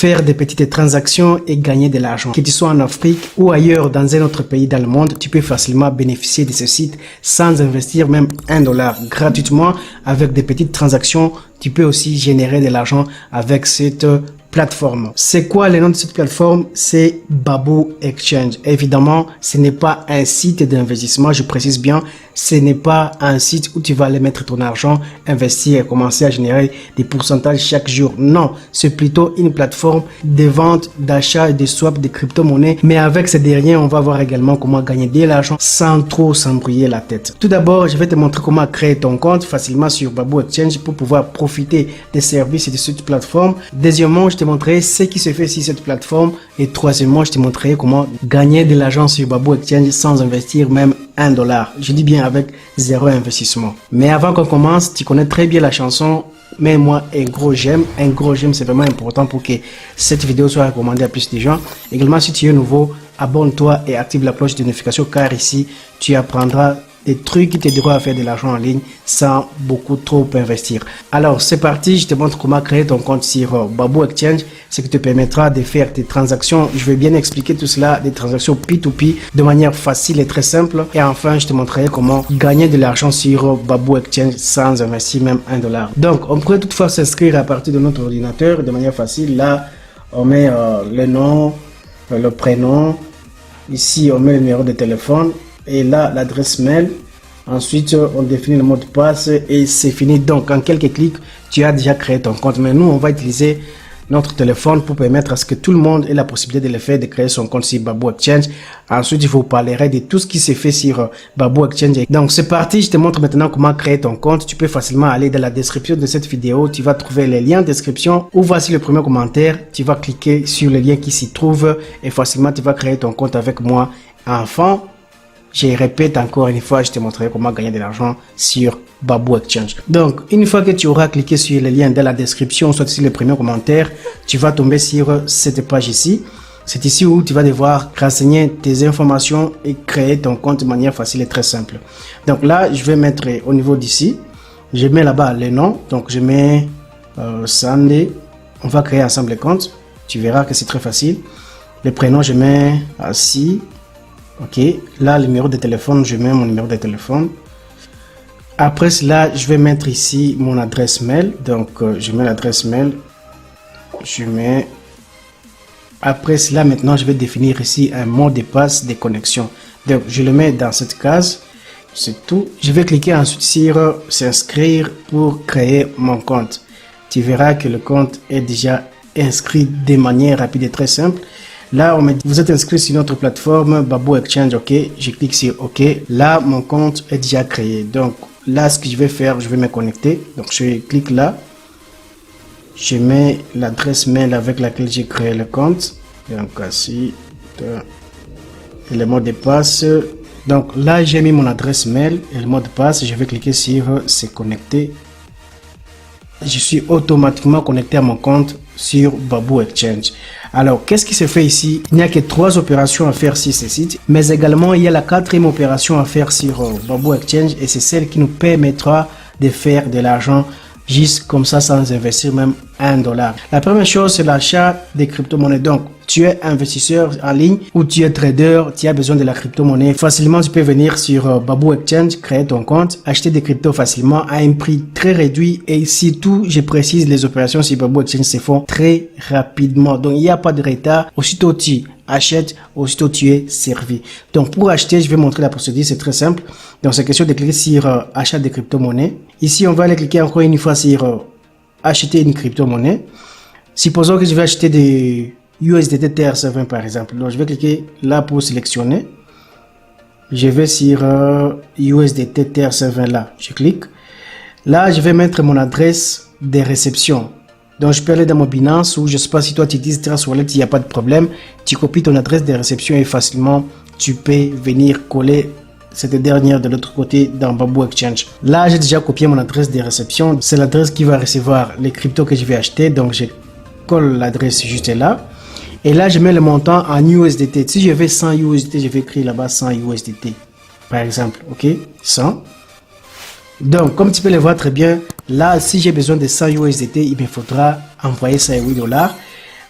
faire des petites transactions et gagner de l'argent. Que tu sois en Afrique ou ailleurs dans un autre pays dans le monde, tu peux facilement bénéficier de ce site sans investir même $1 gratuitement. Avec des petites transactions, tu peux aussi générer de l'argent avec cette plateforme. C'est quoi le nom de cette plateforme? C'est Baboo Exchange. Évidemment, ce n'est pas un site d'investissement, je précise bien. Ce n'est pas un site où tu vas aller mettre ton argent, investir et commencer à générer des pourcentages chaque jour. Non, c'est plutôt une plateforme de vente, d'achat et de swap de crypto-monnaies. Mais avec ces derniers, on va voir également comment gagner de l'argent sans trop s'embrouiller la tête. Tout d'abord, je vais te montrer comment créer ton compte facilement sur Baboo Exchange pour pouvoir profiter des services de cette plateforme. Deuxièmement, je te montrerai ce qui se fait sur cette plateforme. Et troisièmement, je te montrerai comment gagner de l'argent sur Baboo Exchange sans investir même $1. Je dis bien avec zéro investissement. Mais avant qu'on commence, tu connais très bien la chanson. Mets-moi un gros j'aime. Un gros j'aime, c'est vraiment important pour que cette vidéo soit recommandée à plus de gens. Également, si tu es nouveau, abonne-toi et active la cloche de notification car ici, tu apprendras des trucs qui t'aideront à faire de l'argent en ligne sans beaucoup trop investir. Alors c'est parti, je te montre comment créer ton compte sur Baboo Exchange, ce qui te permettra de faire des transactions. Je vais bien expliquer tout cela, des transactions P2P de manière facile et très simple. Et enfin, je te montrerai comment gagner de l'argent sur Baboo Exchange sans investir même $1. Donc on pourrait toutefois s'inscrire à partir de notre ordinateur de manière facile. Là, on met le nom, le prénom. Ici, on met le numéro de téléphone. Et là, l'adresse mail. Ensuite, on définit le mot de passe et c'est fini. Donc, en quelques clics, tu as déjà créé ton compte. Mais nous, on va utiliser notre téléphone pour permettre à ce que tout le monde ait la possibilité de le faire, de créer son compte sur Baboo Exchange. Ensuite, je vous parlerai de tout ce qui s'est fait sur Baboo Exchange. Donc, c'est parti. Je te montre maintenant comment créer ton compte. Tu peux facilement aller dans la description de cette vidéo. Tu vas trouver les liens de description ou voici le premier commentaire. Tu vas cliquer sur le lien qui s'y trouve et facilement, tu vas créer ton compte avec moi. Enfin, je répète encore une fois, je te montrerai comment gagner de l'argent sur Baboo Exchange. Donc, une fois que tu auras cliqué sur le lien dans la description, soit sur le premier commentaire, tu vas tomber sur cette page ici. C'est ici où tu vas devoir renseigner tes informations et créer ton compte de manière facile et très simple. Donc là, je vais mettre au niveau d'ici, je mets là-bas le nom. Donc, je mets Sandy. On va créer ensemble le compte. Tu verras que c'est très facile. Le prénom, je mets Assis. Ok, là le numéro de téléphone, je mets mon numéro de téléphone. Après cela, je vais mettre ici mon adresse mail. Donc je mets l'adresse mail. Je mets. Après cela, maintenant je vais définir ici un mot de passe de connexion. Donc je le mets dans cette case. C'est tout. Je vais cliquer ensuite sur s'inscrire pour créer mon compte. Tu verras que le compte est déjà inscrit de manière rapide et très simple. Là, on me dit, vous êtes inscrit sur notre plateforme Baboo Exchange, ok. Je clique sur ok. Là, mon compte est déjà créé. Donc là, ce que je vais faire, je vais me connecter. Donc je clique là. Je mets l'adresse mail avec laquelle j'ai créé le compte. Donc ici, et le mot de passe. Donc là, j'ai mis mon adresse mail et le mot de passe. Je vais cliquer sur se connecter. Je suis automatiquement connecté à mon compte sur Baboo Exchange. Alors, qu'est-ce qui se fait ici? Il n'y a que 3 opérations à faire sur ce site, mais également il y a la 4e opération à faire sur Baboo Exchange et c'est celle qui nous permettra de faire de l'argent juste comme ça sans investir même $1. La première chose, c'est l'achat des crypto-monnaies. Donc, tu es investisseur en ligne ou tu es trader, tu as besoin de la crypto-monnaie. Facilement, tu peux venir sur Baboo Exchange, créer ton compte, acheter des cryptos facilement à un prix très réduit et surtout, je précise, les opérations sur Baboo Exchange se font très rapidement. Donc, il n'y a pas de retard. Aussitôt tu achètes, aussitôt tu es servi. Donc, pour acheter, je vais montrer la procédure, c'est très simple. Donc, c'est question de cliquer sur achat des crypto-monnaies. Ici, on va aller cliquer encore une fois sur acheter une crypto-monnaie. Supposons que je vais acheter des USDT TR7 par exemple. Donc je vais cliquer là pour sélectionner. Je vais sur USDT TR7 là. Je clique. Là, je vais mettre mon adresse de réception. Donc je peux aller dans mon Binance ou je sais pas si toi tu utilises Trust Wallet, il n'y a pas de problème. Tu copies ton adresse de réception et facilement tu peux venir coller cette dernière de l'autre côté dans Baboo Exchange. Là, j'ai déjà copié mon adresse de réception. C'est l'adresse qui va recevoir les cryptos que je vais acheter. Donc, je colle l'adresse juste là. Et là, je mets le montant en USDT. Si je veux 100 USDT, je vais écrire là-bas 100 USDT. Par exemple, ok, 100. Donc, comme tu peux le voir très bien, là, si j'ai besoin de 100 USDT, il me faudra envoyer ça à $8.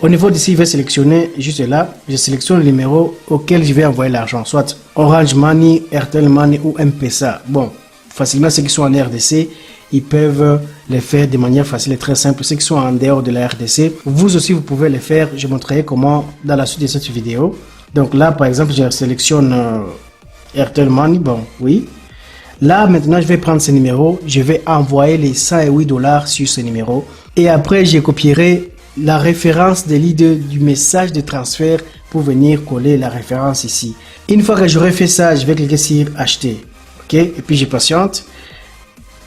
Au niveau d'ici, je vais sélectionner juste là, je sélectionne le numéro auquel je vais envoyer l'argent, soit Orange Money, Airtel Money ou M-Pesa. Bon, facilement, ceux qui sont en RDC, ils peuvent les faire de manière facile et très simple. Ceux qui sont en dehors de la RDC, vous aussi, vous pouvez les faire. Je montrerai comment dans la suite de cette vidéo. Donc là, par exemple, je sélectionne Airtel Money. Bon, oui. Là, maintenant, je vais prendre ce numéro. Je vais envoyer les 108 $ sur ce numéro. Et après, je copierai la référence de l'ID du message de transfert pour venir coller la référence ici. Une fois que j'aurai fait ça, je vais cliquer sur acheter. OK? Et puis, je patiente.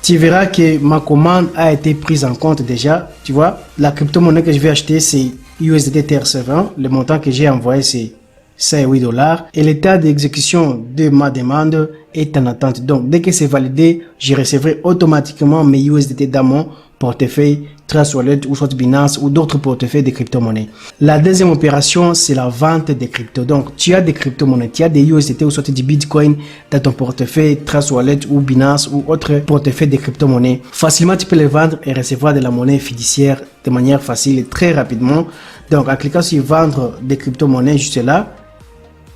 Tu verras que ma commande a été prise en compte déjà. Tu vois, la crypto-monnaie que je vais acheter, c'est USDT TRC20. Le montant que j'ai envoyé, c'est 108 $. Et l'état d'exécution de ma demande est en attente. Donc, dès que c'est validé, je recevrai automatiquement mes USDT dans mon portefeuille Trust Wallet ou soit Binance ou d'autres portefeuilles de crypto-monnaies. La deuxième opération, c'est la vente des cryptos. Donc, tu as des crypto-monnaies, tu as des USDT ou soit du Bitcoin dans ton portefeuille Trust Wallet ou Binance ou autre portefeuille de crypto-monnaies. Facilement, tu peux les vendre et recevoir de la monnaie fiduciaire de manière facile et très rapidement. Donc, en cliquant sur vendre des crypto-monnaies juste là,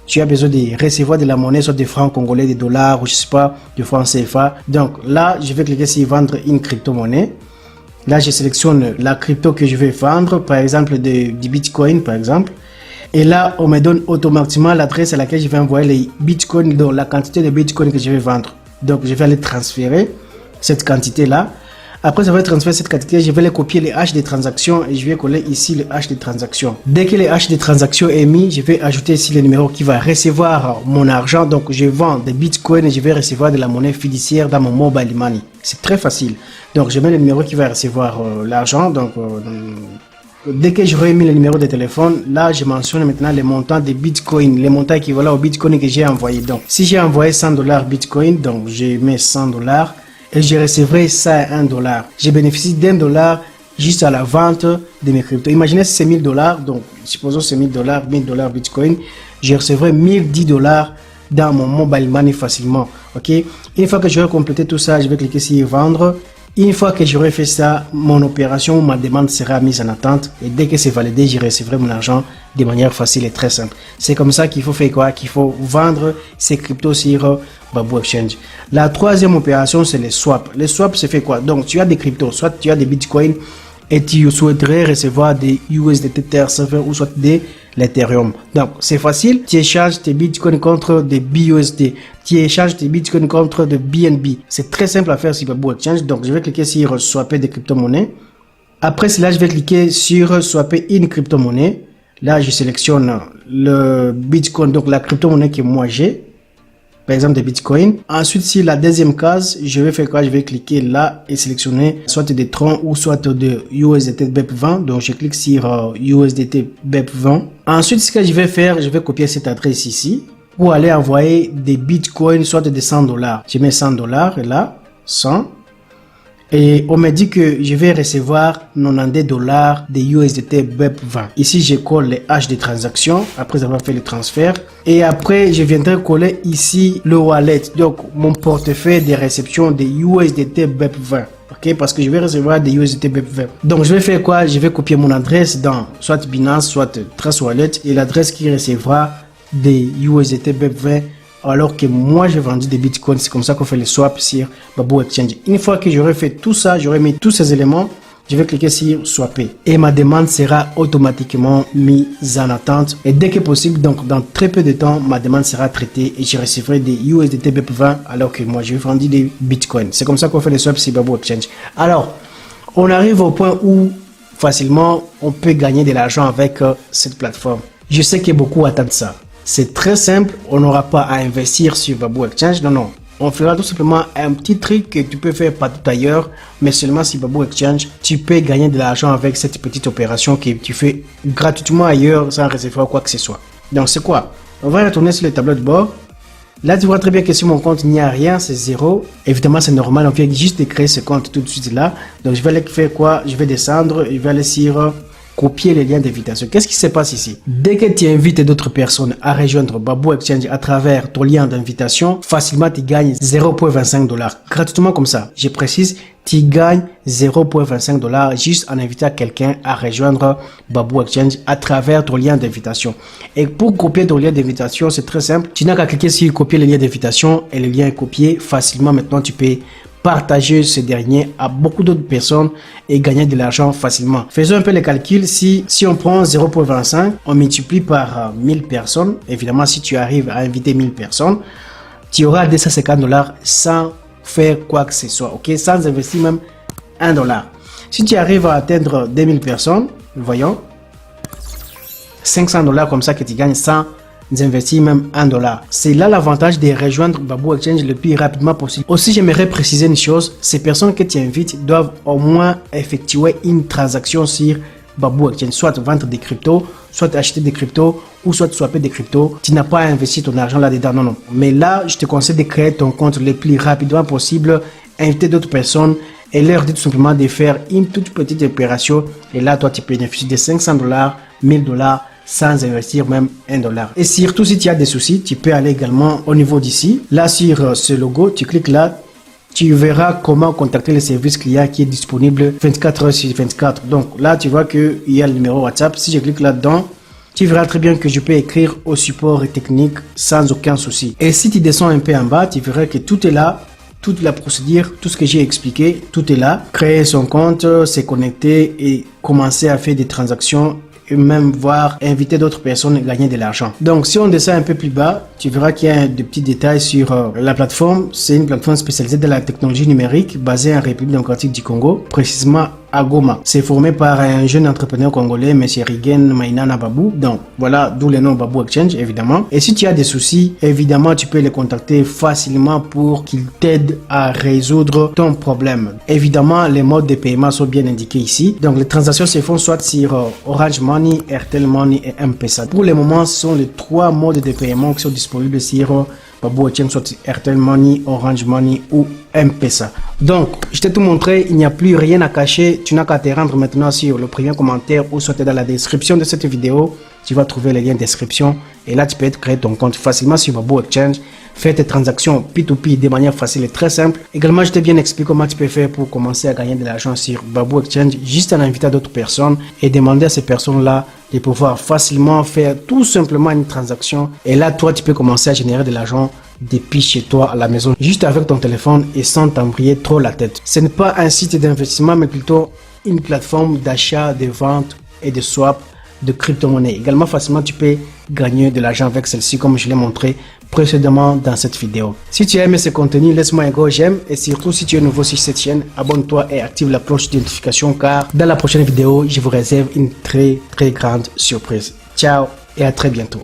tu as besoin de recevoir de la monnaie, soit des francs congolais, des dollars ou je sais pas, des francs CFA. Donc là, je vais cliquer sur vendre une crypto-monnaie. Là, je sélectionne la crypto que je vais vendre, par exemple du Bitcoin, par exemple. Et là, on me donne automatiquement l'adresse à laquelle je vais envoyer les Bitcoins, donc la quantité de Bitcoin que je vais vendre. Donc, je vais aller transférer cette quantité-là. Après avoir transféré cette quantité, je vais les copier les hash des transactions et je vais coller ici le hash des transactions. Dès que le hash des transactions est mis, je vais ajouter ici le numéro qui va recevoir mon argent. Donc, je vends des bitcoins et je vais recevoir de la monnaie fiduciaire dans mon mobile money. C'est très facile. Donc, je mets le numéro qui va recevoir l'argent. Donc, dès que j'aurai mis le numéro de téléphone, là, je mentionne maintenant les montants de bitcoin, les montants équivalents au bitcoin que j'ai envoyé. Donc, si j'ai envoyé 100 $ bitcoin, donc je mets 100 $ et je recevrai ça à 1 $. Je bénéficie d'1 $ juste à la vente de mes cryptos. Imaginez si c'est 1000 $, donc supposons c'est 1000 $, 1000 $ Bitcoin, je recevrai 1010 $ dans mon mobile money facilement. Ok. Une fois que j'aurai complété tout ça, je vais cliquer sur vendre. Une fois que j'aurai fait ça, mon opération, ma demande sera mise en attente et dès que c'est validé, je recevrai mon argent de manière facile et très simple. C'est comme ça qu'il faut faire quoi? Qu'il faut vendre ces cryptos sur Babou Exchange. La troisième opération, c'est les swaps. Les swaps, c'est fait quoi? Donc, tu as des cryptos, soit tu as des bitcoins et tu souhaiterais recevoir des USDT TRC20 ou soit des l'Ethereum. Donc, c'est facile. Tu échanges tes bitcoins contre des BUSD. Tu échanges tes bitcoins contre des BNB. C'est très simple à faire sur Babou Exchange. Donc, je vais cliquer sur swapper des crypto-monnaies. Après cela, je vais cliquer sur swapper une crypto-monnaie. Là, je sélectionne le bitcoin, donc la crypto-monnaie que moi j'ai. Par exemple, des bitcoins. Ensuite, sur la deuxième case, je vais faire quoi? Je vais cliquer là et sélectionner soit des troncs ou soit de USDT BEP20. Donc, je clique sur USDT BEP20. Ensuite, ce que je vais faire, je vais copier cette adresse ici pour aller envoyer des bitcoins, soit de 100 $. Je mets 100 $ et là, 100. Et on me dit que je vais recevoir 90 $ de USDT BEP20. Ici, je colle les hash des transactions après avoir fait le transfert. Et après, je viendrai coller ici le wallet. Donc, mon portefeuille de réception de USDT BEP20. Ok, parce que je vais recevoir des USDT BEP20. Donc, je vais faire quoi? Je vais copier mon adresse dans soit Binance, soit Trust Wallet et l'adresse qui recevra des USDT BEP20. Alors que moi j'ai vendu des bitcoins. C'est comme ça qu'on fait les swaps sur Babou Exchange. Une fois que j'aurai fait tout ça, j'aurai mis tous ces éléments, je vais cliquer sur swapper et ma demande sera automatiquement mise en attente et dès que possible, donc dans très peu de temps, ma demande sera traitée et je recevrai des USDT BEP20 alors que moi j'ai vendu des bitcoins. C'est comme ça qu'on fait les swaps sur Babou Exchange. Alors, on arrive au point où facilement on peut gagner de l'argent avec cette plateforme. Je sais que beaucoup attendent ça. C'est très simple, on n'aura pas à investir sur Babou Exchange, non. On fera tout simplement un petit truc que tu peux faire partout ailleurs, mais seulement sur Babou Exchange, tu peux gagner de l'argent avec cette petite opération que tu fais gratuitement ailleurs sans recevoir quoi que ce soit. Donc c'est quoi? On va retourner sur le tableau de bord. Là, tu vois très bien que sur mon compte, il n'y a rien, c'est zéro. Évidemment, c'est normal, on vient juste de créer ce compte tout de suite là. Donc je vais aller faire quoi? Je vais descendre, je vais aller sur copier les liens d'invitation. Qu'est-ce qui se passe ici? Dès que tu invites d'autres personnes à rejoindre Babou Exchange à travers ton lien d'invitation, facilement tu gagnes 0,25 $. Gratuitement comme ça. Je précise, tu gagnes 0,25 $ juste en invitant quelqu'un à rejoindre Babou Exchange à travers ton lien d'invitation. Et pour copier ton lien d'invitation, c'est très simple. Tu n'as qu'à cliquer sur copier le lien d'invitation et le lien est copié. Facilement, maintenant, tu peux partager ce dernier à beaucoup d'autres personnes et gagner de l'argent facilement. Faisons un peu les calculs. Si on prend 0,25, on multiplie par 1000 personnes. Évidemment, si tu arrives à inviter 1000 personnes, tu auras 250 $ sans faire quoi que ce soit, ok, sans investir même $1. Si tu arrives à atteindre 2000 personnes, voyons, 500 $ comme ça que tu gagnes sans investir même $1. C'est là l'avantage de rejoindre Babou Exchange le plus rapidement possible. Aussi, j'aimerais préciser une chose, ces personnes que tu invites doivent au moins effectuer une transaction sur Babou Exchange, soit vendre des cryptos, soit acheter des cryptos, ou soit swapper des cryptos. Tu n'as pas à investir ton argent là-dedans, non. Mais là, je te conseille de créer ton compte le plus rapidement possible, inviter d'autres personnes et leur dire tout simplement de faire une toute petite opération. Et là, toi, tu peux bénéficier de 500 $, 1000 $ sans investir même $1. Et surtout, si tu as des soucis, tu peux aller également au niveau d'ici. Là, sur ce logo, tu cliques là. Tu verras comment contacter le service client qui est disponible 24 heures sur 24. Donc là, tu vois qu'il y a le numéro WhatsApp. Si je clique là-dedans, tu verras très bien que je peux écrire au support technique sans aucun souci. Et si tu descends un peu en bas, tu verras que tout est là. Toute la procédure, tout ce que j'ai expliqué, tout est là. Créer son compte, se connecter et commencer à faire des transactions et même voir inviter d'autres personnes et gagner de l'argent. Donc si on descend un peu plus bas, tu verras qu'il y a des petits détails sur la plateforme. C'est une plateforme spécialisée dans la technologie numérique basée en République démocratique du Congo, précisément à Goma. C'est formé par un jeune entrepreneur congolais, M. Rigen Mainana Babou. Donc voilà, d'où le nom Babou Exchange, évidemment. Et si tu as des soucis, évidemment, tu peux les contacter facilement pour qu'ils t'aident à résoudre ton problème. Évidemment, les modes de paiement sont bien indiqués ici. Donc les transactions se font soit sur Orange Money, Airtel Money et M-Pesa. Pour le moment, ce sont les 3 modes de paiement qui sont disponibles sur Babou Exchange, soit Airtel Money, Orange Money ou M-Pesa. Donc, je t'ai tout montré, il n'y a plus rien à cacher. Tu n'as qu'à te rendre maintenant sur le premier commentaire ou soit dans la description de cette vidéo. Tu vas trouver le lien de description et là, tu peux créer ton compte facilement sur Babou Exchange. Faire tes transactions P2P de manière facile et très simple. Également, je t'ai bien expliqué comment tu peux faire pour commencer à gagner de l'argent sur Babou Exchange juste en invitant d'autres personnes et demander à ces personnes-là de pouvoir facilement faire tout simplement une transaction. Et là, toi, tu peux commencer à générer de l'argent depuis chez toi à la maison, juste avec ton téléphone et sans t'embrayer trop la tête. Ce n'est pas un site d'investissement, mais plutôt une plateforme d'achat, de vente et de swap de crypto-monnaie. Également, facilement, tu peux gagner de l'argent avec celle-ci, comme je l'ai montré précédemment dans cette vidéo. Si tu as aimé ce contenu, laisse-moi un gros j'aime et surtout si tu es nouveau sur cette chaîne, abonne-toi et active la cloche de notification car dans la prochaine vidéo, je vous réserve une très grande surprise. Ciao et à très bientôt.